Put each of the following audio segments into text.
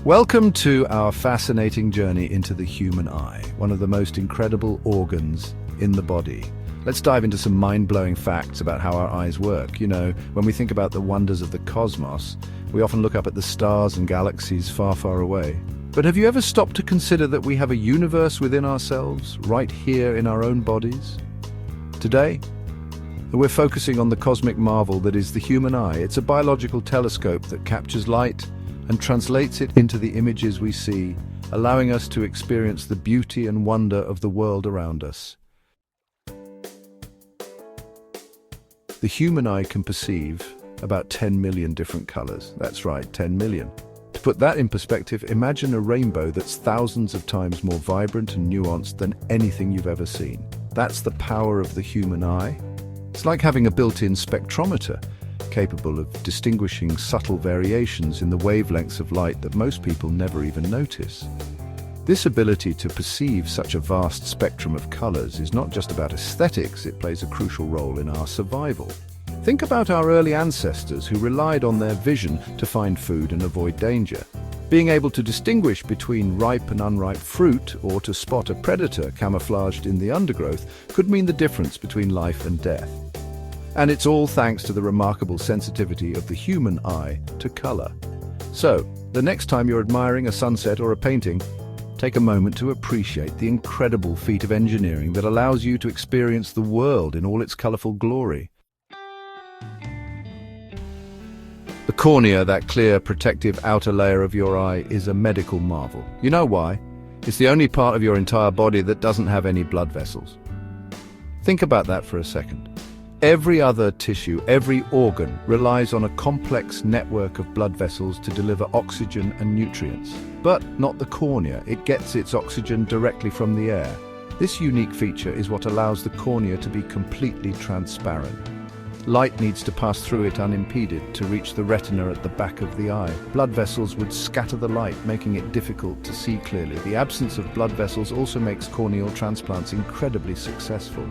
Welcome to our fascinating journey into the human eye, one of the most incredible organs in the body. Let's dive into some mind-blowing facts about how our eyes work. You know, when we think about the wonders of the cosmos, we often look up at the stars and galaxies far, far away. But have you ever stopped to consider that we have a universe within ourselves, right here in our own bodies? Today, we're focusing on the cosmic marvel that is the human eye. It's a biological telescope that captures light and translates it into the images we see, allowing us to experience the beauty and wonder of the world around us. The human eye can perceive about 10 million different colors. That's right, 10 million. To put that in perspective, imagine a rainbow that's thousands of times more vibrant and nuanced than anything you've ever seen. That's the power of the human eye. It's like having a built-in spectrometer, capable of distinguishing subtle variations in the wavelengths of light that most people never even notice. This ability to perceive such a vast spectrum of colors is not just about aesthetics, it plays a crucial role in our survival. Think about our early ancestors who relied on their vision to find food and avoid danger. Being able to distinguish between ripe and unripe fruit, or to spot a predator camouflaged in the undergrowth, could mean the difference between life and death. And it's all thanks to the remarkable sensitivity of the human eye to color. So, the next time you're admiring a sunset or a painting, take a moment to appreciate the incredible feat of engineering that allows you to experience the world in all its colorful glory. The cornea, that clear, protective outer layer of your eye, is a medical marvel. You know why? It's the only part of your entire body that doesn't have any blood vessels. Think about that for a second. Every other tissue, every organ, relies on a complex network of blood vessels to deliver oxygen and nutrients. But not the cornea. It gets its oxygen directly from the air. This unique feature is what allows the cornea to be completely transparent. Light needs to pass through it unimpeded to reach the retina at the back of the eye. Blood vessels would scatter the light, making it difficult to see clearly. The absence of blood vessels also makes corneal transplants incredibly successful.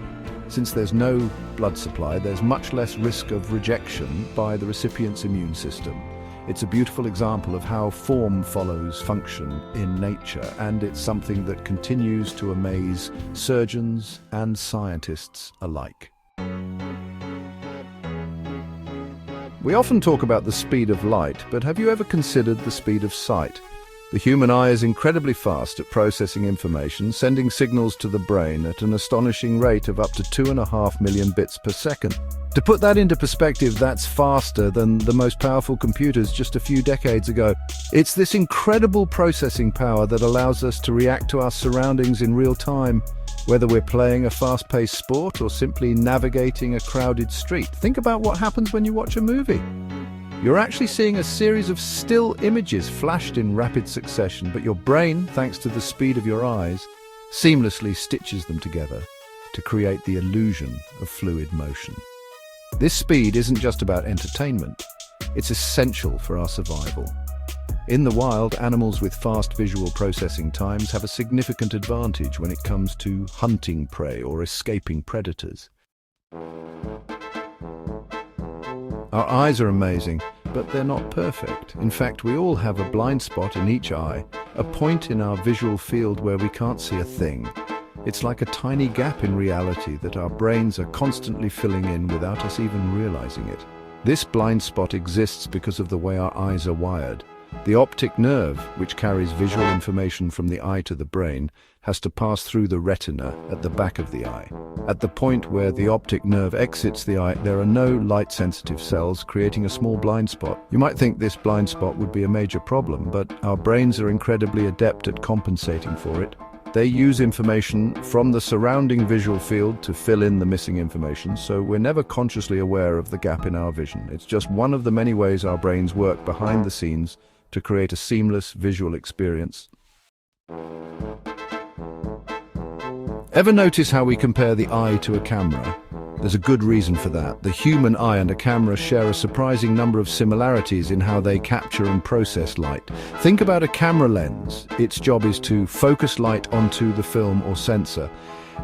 Since there's no blood supply, there's much less risk of rejection by the recipient's immune system. It's a beautiful example of how form follows function in nature, and it's something that continues to amaze surgeons and scientists alike. We often talk about the speed of light, but have you ever considered the speed of sight? The human eye is incredibly fast at processing information, sending signals to the brain at an astonishing rate of up to 2.5 million bits per second. To put that into perspective, that's faster than the most powerful computers just a few decades ago. It's this incredible processing power that allows us to react to our surroundings in real time, whether we're playing a fast-paced sport or simply navigating a crowded street. Think about what happens when you watch a movie. You're actually seeing a series of still images flashed in rapid succession, but your brain, thanks to the speed of your eyes, seamlessly stitches them together to create the illusion of fluid motion. This speed isn't just about entertainment, it's essential for our survival. In the wild, animals with fast visual processing times have a significant advantage when it comes to hunting prey or escaping predators. Our eyes are amazing, but they're not perfect. In fact, we all have a blind spot in each eye, a point in our visual field where we can't see a thing. It's like a tiny gap in reality that our brains are constantly filling in without us even realizing it. This blind spot exists because of the way our eyes are wired. The optic nerve, which carries visual information from the eye to the brain, has to pass through the retina at the back of the eye. At the point where the optic nerve exits the eye, there are no light-sensitive cells, creating a small blind spot. You might think this blind spot would be a major problem, but our brains are incredibly adept at compensating for it. They use information from the surrounding visual field to fill in the missing information, so we're never consciously aware of the gap in our vision. It's just one of the many ways our brains work behind the scenes to create a seamless visual experience. Ever notice how we compare the eye to a camera? There's a good reason for that. The human eye and a camera share a surprising number of similarities in how they capture and process light. Think about a camera lens. Its job is to focus light onto the film or sensor.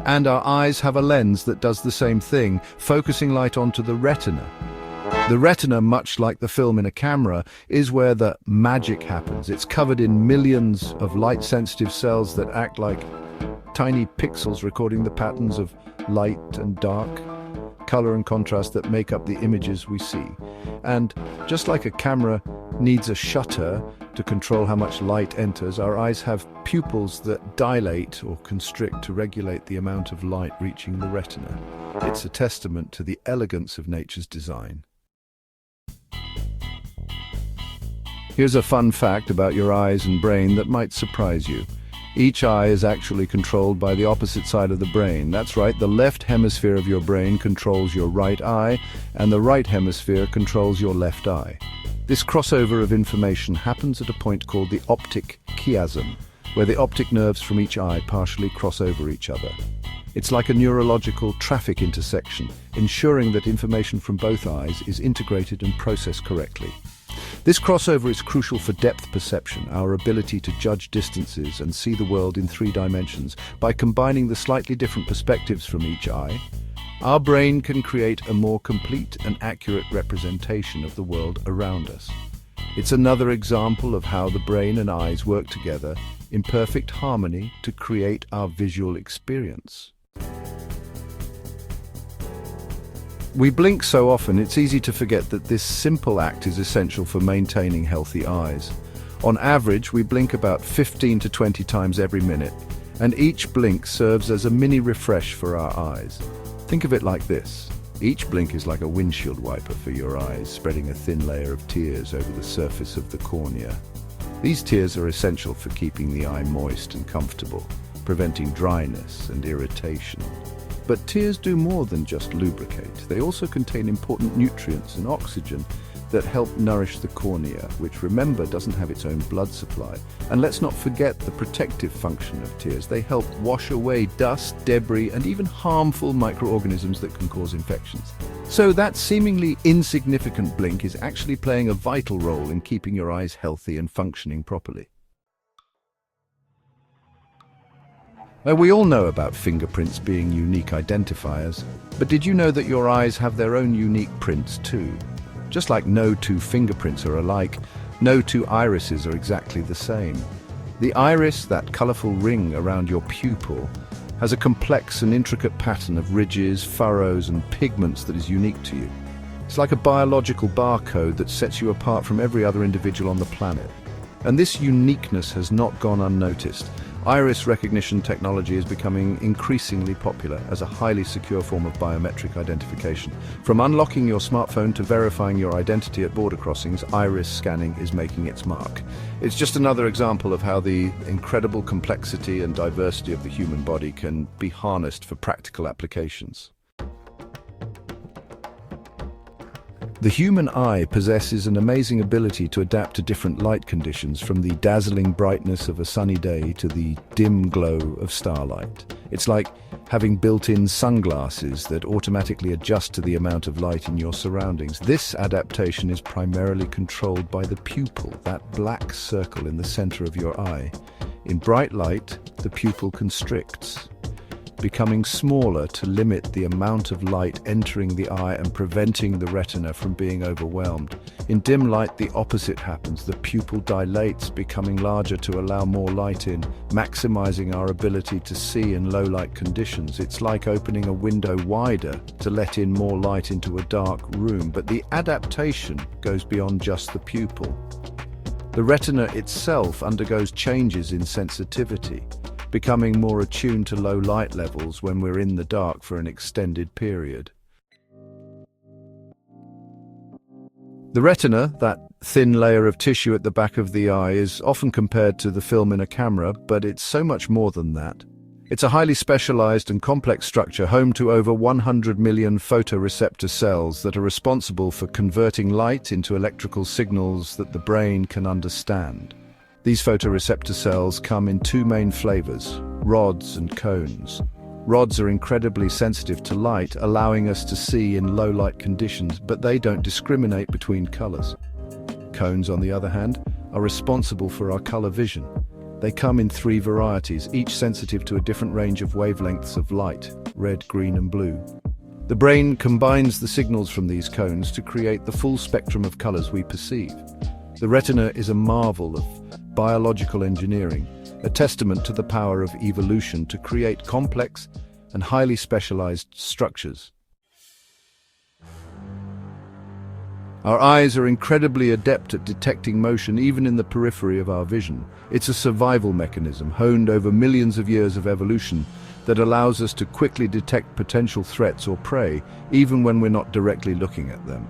And our eyes have a lens that does the same thing, focusing light onto the retina. The retina, much like the film in a camera, is where the magic happens. It's covered in millions of light-sensitive cells that act like tiny pixels recording the patterns of light and dark, color and contrast that make up the images we see. And just like a camera needs a shutter to control how much light enters, our eyes have pupils that dilate or constrict to regulate the amount of light reaching the retina. It's a testament to the elegance of nature's design. Here's a fun fact about your eyes and brain that might surprise you. Each eye is actually controlled by the opposite side of the brain. That's right, the left hemisphere of your brain controls your right eye, and the right hemisphere controls your left eye. This crossover of information happens at a point called the optic chiasm, where the optic nerves from each eye partially cross over each other. It's like a neurological traffic intersection, ensuring that information from both eyes is integrated and processed correctly. This crossover is crucial for depth perception, our ability to judge distances and see the world in 3 dimensions. By combining the slightly different perspectives from each eye, our brain can create a more complete and accurate representation of the world around us. It's another example of how the brain and eyes work together in perfect harmony to create our visual experience. We blink so often, it's easy to forget that this simple act is essential for maintaining healthy eyes. On average, we blink about 15 to 20 times every minute, and each blink serves as a mini refresh for our eyes. Think of it like this. Each blink is like a windshield wiper for your eyes, spreading a thin layer of tears over the surface of the cornea. These tears are essential for keeping the eye moist and comfortable, preventing dryness and irritation. But tears do more than just lubricate. They also contain important nutrients and oxygen that help nourish the cornea, which, remember, doesn't have its own blood supply. And let's not forget the protective function of tears. They help wash away dust, debris, and even harmful microorganisms that can cause infections. So that seemingly insignificant blink is actually playing a vital role in keeping your eyes healthy and functioning properly. Well, we all know about fingerprints being unique identifiers, but did you know that your eyes have their own unique prints too? Just like no 2 fingerprints are alike, no 2 irises are exactly the same. The iris, that colorful ring around your pupil, has a complex and intricate pattern of ridges, furrows, and pigments that is unique to you. It's like a biological barcode that sets you apart from every other individual on the planet. And this uniqueness has not gone unnoticed. Iris recognition technology is becoming increasingly popular as a highly secure form of biometric identification. From unlocking your smartphone to verifying your identity at border crossings, iris scanning is making its mark. It's just another example of how the incredible complexity and diversity of the human body can be harnessed for practical applications. The human eye possesses an amazing ability to adapt to different light conditions, from the dazzling brightness of a sunny day to the dim glow of starlight. It's like having built-in sunglasses that automatically adjust to the amount of light in your surroundings. This adaptation is primarily controlled by the pupil, that black circle in the center of your eye. In bright light, the pupil constricts, becoming smaller to limit the amount of light entering the eye and preventing the retina from being overwhelmed. In dim light, the opposite happens. The pupil dilates, becoming larger to allow more light in, maximizing our ability to see in low light conditions. It's like opening a window wider to let in more light into a dark room, but the adaptation goes beyond just the pupil. The retina itself undergoes changes in sensitivity, becoming more attuned to low light levels when we're in the dark for an extended period. The retina, that thin layer of tissue at the back of the eye, is often compared to the film in a camera, but it's so much more than that. It's a highly specialized and complex structure home to over 100 million photoreceptor cells that are responsible for converting light into electrical signals that the brain can understand. These photoreceptor cells come in 2 main flavors, rods and cones. Rods are incredibly sensitive to light, allowing us to see in low light conditions, but they don't discriminate between colors. Cones, on the other hand, are responsible for our color vision. They come in 3 varieties, each sensitive to a different range of wavelengths of light: red, green, and blue. The brain combines the signals from these cones to create the full spectrum of colors we perceive. The retina is a marvel of biological engineering, a testament to the power of evolution to create complex and highly specialized structures. Our eyes are incredibly adept at detecting motion even in the periphery of our vision. It's a survival mechanism honed over millions of years of evolution that allows us to quickly detect potential threats or prey, even when we're not directly looking at them.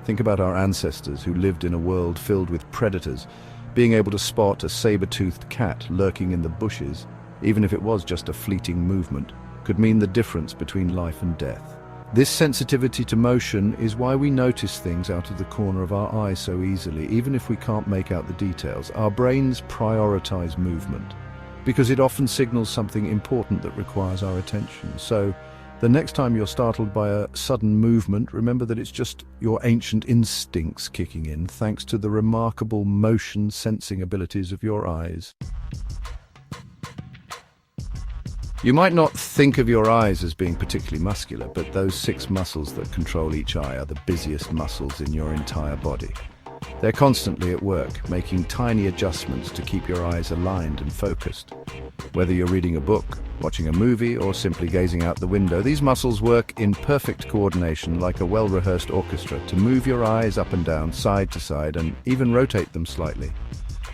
Think about our ancestors who lived in a world filled with predators. Being able to spot a saber-toothed cat lurking in the bushes, even if it was just a fleeting movement, could mean the difference between life and death. This sensitivity to motion is why we notice things out of the corner of our eye so easily, even if we can't make out the details. Our brains prioritize movement because it often signals something important that requires our attention. So, the next time you're startled by a sudden movement, remember that it's just your ancient instincts kicking in, thanks to the remarkable motion-sensing abilities of your eyes. You might not think of your eyes as being particularly muscular, but those 6 muscles that control each eye are the busiest muscles in your entire body. They're constantly at work, making tiny adjustments to keep your eyes aligned and focused. Whether you're reading a book, watching a movie, or simply gazing out the window, these muscles work in perfect coordination like a well-rehearsed orchestra to move your eyes up and down, side to side, and even rotate them slightly.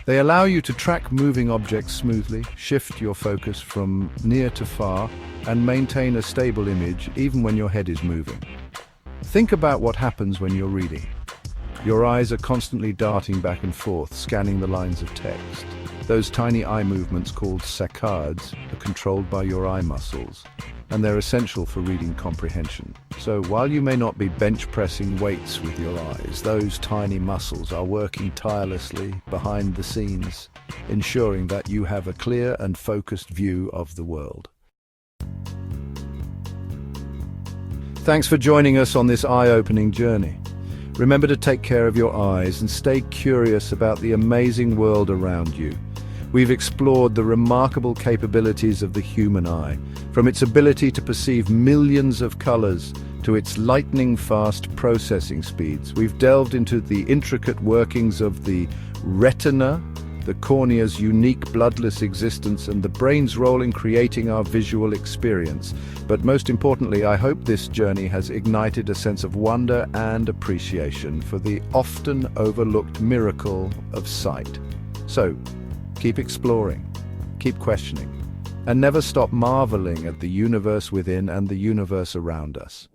They allow you to track moving objects smoothly, shift your focus from near to far, and maintain a stable image even when your head is moving. Think about what happens when you're reading. Your eyes are constantly darting back and forth, scanning the lines of text. Those tiny eye movements, called saccades, are controlled by your eye muscles, and they're essential for reading comprehension. So while you may not be bench pressing weights with your eyes, those tiny muscles are working tirelessly behind the scenes, ensuring that you have a clear and focused view of the world. Thanks for joining us on this eye-opening journey. Remember to take care of your eyes and stay curious about the amazing world around you. We've explored the remarkable capabilities of the human eye, from its ability to perceive millions of colors to its lightning-fast processing speeds. We've delved into the intricate workings of the retina, the cornea's unique bloodless existence, and the brain's role in creating our visual experience. But most importantly, I hope this journey has ignited a sense of wonder and appreciation for the often overlooked miracle of sight. So, keep exploring, keep questioning, and never stop marveling at the universe within and the universe around us.